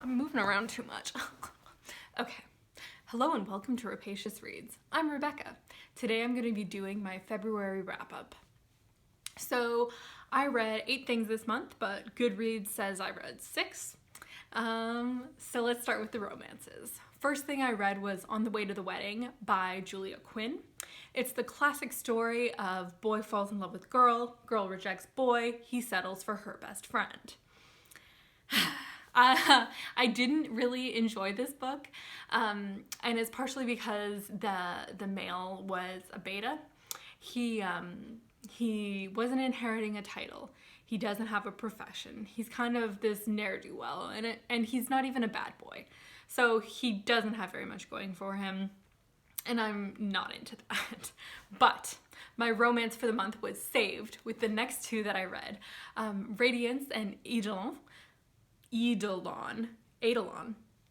I'm moving around too much. Okay. Hello and welcome to Rapacious Reads. I'm Rebecca. Today I'm going to be doing my February wrap-up. So I read 8 things this month, but Goodreads says I read 6. So let's start with the romances. First thing I read was On the Way to the Wedding by Julia Quinn. It's the classic story of boy falls in love with girl rejects boy, he settles for her best friend. I didn't really enjoy this book, and it's partially because the male was a beta. He wasn't inheriting a title. He doesn't have a profession. He's kind of this ne'er-do-well, and he's not even a bad boy. So he doesn't have very much going for him, and I'm not into that. But my romance for the month was saved with the next 2 that I read, Radiance and Eidolon.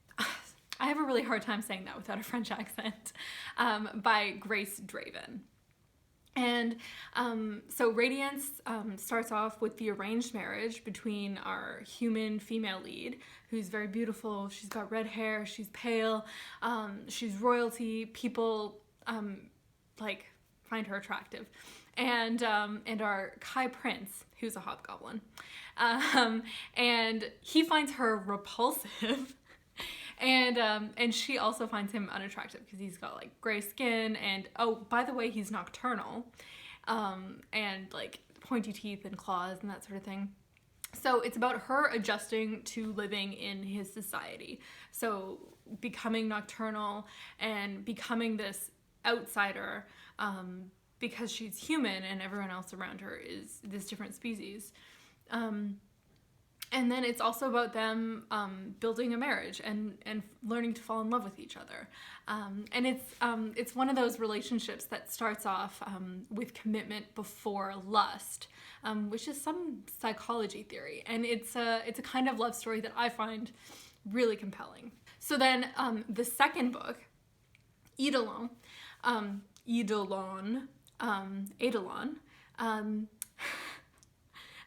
I have a really hard time saying that without a French accent, by Grace Draven. And so Radiance starts off with the arranged marriage between our human female lead, who's very beautiful. She's got red hair, she's pale, she's royalty. People find her attractive. And our Kai Prince, who's a hobgoblin. And he finds her repulsive. And she also finds him unattractive because he's got like gray skin, and oh, by the way, he's nocturnal, and like pointy teeth and claws and that sort of thing. So it's about her adjusting to living in his society. So becoming nocturnal and becoming this outsider, because she's human and everyone else around her is this different species. And then it's also about them building a marriage and learning to fall in love with each other. And it's one of those relationships that starts off with commitment before lust, which is some psychology theory. And it's a kind of love story that I find really compelling. So then the second book, Eidolon,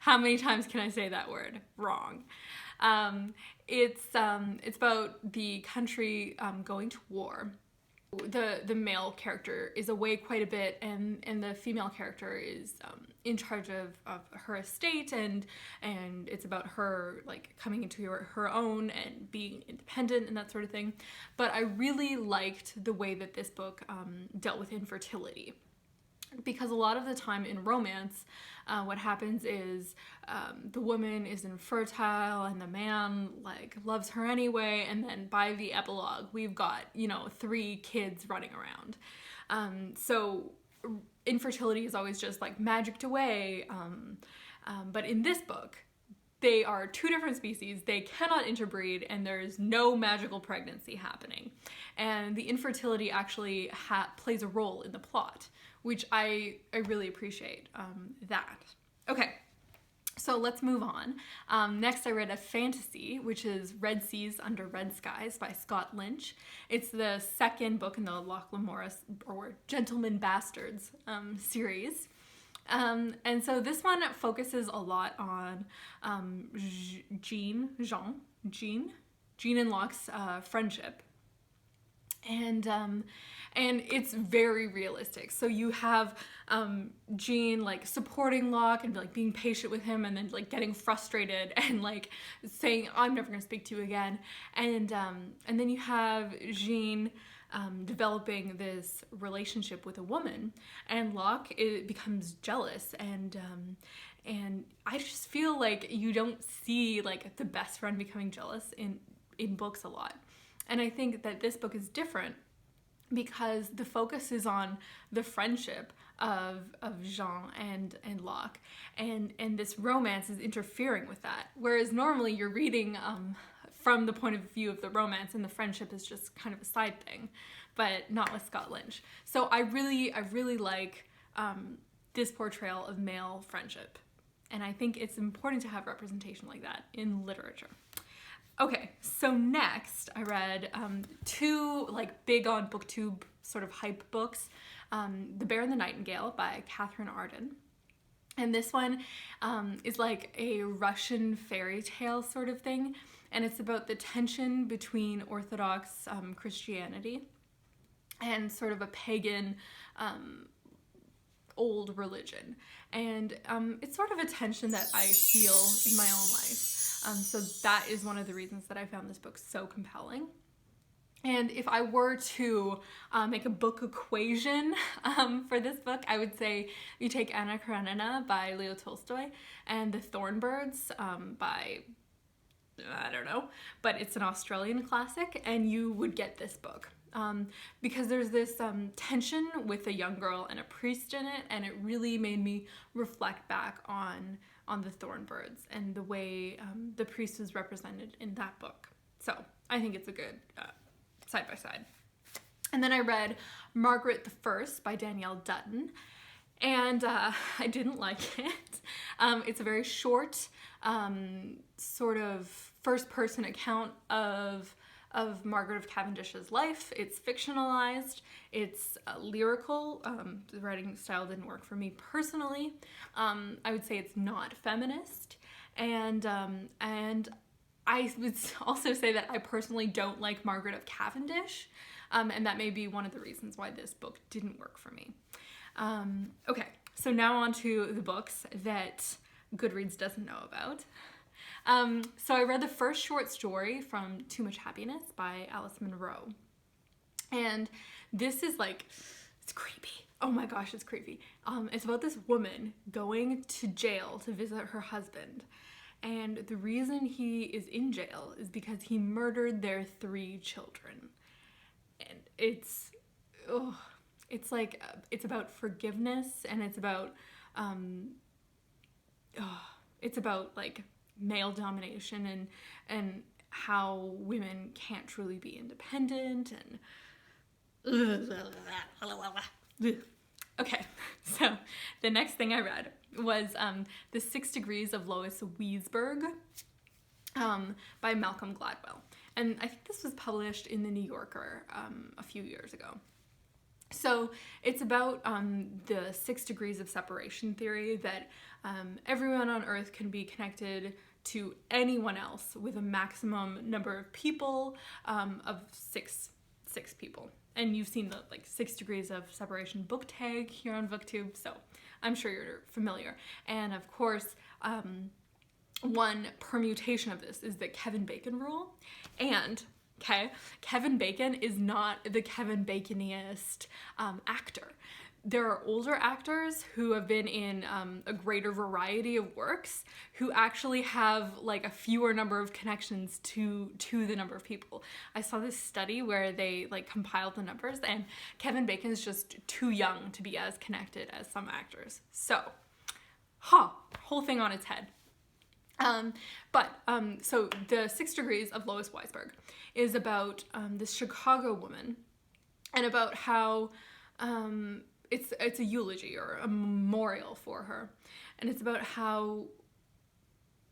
how many times can I say that word wrong? It's about the country going to war. The male character is away quite a bit, and the female character is in charge of her estate, and it's about her like coming into her own and being independent and that sort of thing. But I really liked the way that this book dealt with infertility. Because a lot of the time in romance, what happens is the woman is infertile and the man like loves her anyway, and then by the epilogue we've got 3 kids running around. So infertility is always just like magicked away. But in this book, they are 2 different species, they cannot interbreed, and there's no magical pregnancy happening. And the infertility actually plays a role in the plot, which I really appreciate that. Okay, so let's move on. Next I read a fantasy, which is Red Seas Under Red Skies by Scott Lynch. It's the 2nd book in the Lachlan Morris, or Gentleman Bastards series. And so this one focuses a lot on Jean and Locke's friendship. And it's very realistic. So you have Jean like supporting Locke and like being patient with him, and then like getting frustrated and like saying, I'm never gonna speak to you again. And then you have Jean developing this relationship with a woman, and Locke becomes jealous, and I just feel like you don't see like the best friend becoming jealous in books a lot. And I think that this book is different because the focus is on the friendship of Jean and Locke, and this romance is interfering with that. Whereas normally you're reading from the point of view of the romance, and the friendship is just kind of a side thing, but not with Scott Lynch. So I really like this portrayal of male friendship, and I think it's important to have representation like that in literature. Okay, so next I read 2 like big on booktube sort of hype books. The Bear and the Nightingale by Katherine Arden. And this one is like a Russian fairy tale sort of thing. and it's about the tension between Orthodox Christianity and sort of a pagan old religion. And it's sort of a tension that I feel in my own life. So that is one of the reasons that I found this book so compelling. And if I were to make a book equation for this book, I would say you take Anna Karenina by Leo Tolstoy and The Thornbirds by, I don't know, but it's an Australian classic, and you would get this book. Because there's this tension with a young girl and a priest in it, and it really made me reflect back on the Thornbirds and the way the priest was represented in that book. So I think it's a good side by side. And then I read Margaret the First by Danielle Dutton, and I didn't like it. It's a very short sort of first-person account of Margaret of Cavendish's life. It's fictionalized, it's lyrical. The writing style didn't work for me personally. I would say it's not feminist, and I would also say that I personally don't like Margaret of Cavendish, and that may be one of the reasons why this book didn't work for me. Okay, so now on to the books that Goodreads doesn't know about. So I read the first short story from Too Much Happiness by Alice Munro. And this is like, it's creepy. Oh my gosh, it's creepy. It's about this woman going to jail to visit her husband. And the reason he is in jail is because he murdered their 3 children. And it's like, it's about forgiveness, and it's about like male domination and how women can't truly be independent and okay, so the next thing I read was The 6 Degrees of Lois Weisberg by Malcolm Gladwell, and I think this was published in the New Yorker a few years ago. So it's about the 6 degrees of separation theory, that everyone on Earth can be connected to anyone else with a maximum number of people of six people. And you've seen the 6 degrees of separation book tag here on BookTube, so I'm sure you're familiar. And of course, one permutation of this is the Kevin Bacon rule. And okay, Kevin Bacon is not the Kevin Baconiest actor. There are older actors who have been in a greater variety of works who actually have a fewer number of connections to the number of people. I saw this study where they compiled the numbers, and Kevin Bacon is just too young to be as connected as some actors. So, whole thing on its head. So the 6 Degrees of Lois Weisberg is about this Chicago woman, and about how it's a eulogy or a memorial for her, and it's about how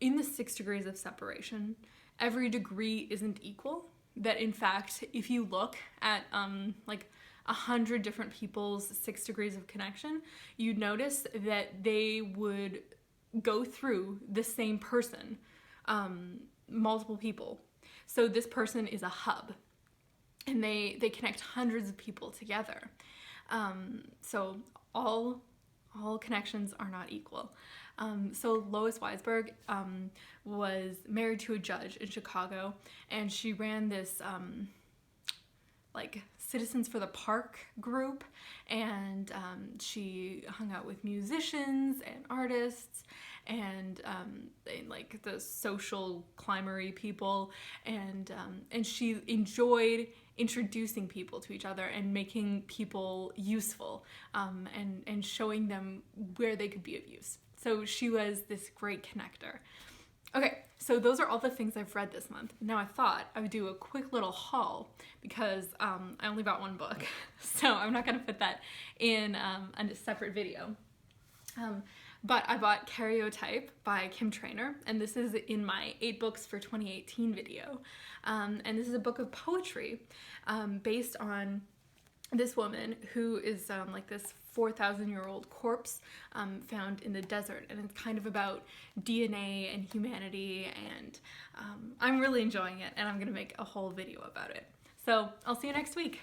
in the 6 degrees of separation, every degree isn't equal. That in fact, if you look at 100 different people's 6 degrees of connection, you'd notice that they would go through the same person, multiple people. So this person is a hub, and they connect hundreds of people together. So all connections are not equal. So Lois Weisberg was married to a judge in Chicago, and she ran this Citizens for the Park group, and she hung out with musicians and artists and the social climbery people, and she enjoyed introducing people to each other and making people useful, and showing them where they could be of use. So she was this great connector. Okay, so those are all the things I've read this month. Now I thought I would do a quick little haul because I only bought 1 book, so I'm not going to put that in a separate video. But I bought Karyotype by Kim Trainor, and this is in my 8 books for 2018 video. And this is a book of poetry based on this woman who is like this 4,000-year-old corpse found in the desert, and it's kind of about DNA and humanity, and I'm really enjoying it, and I'm gonna make a whole video about it. So I'll see you next week.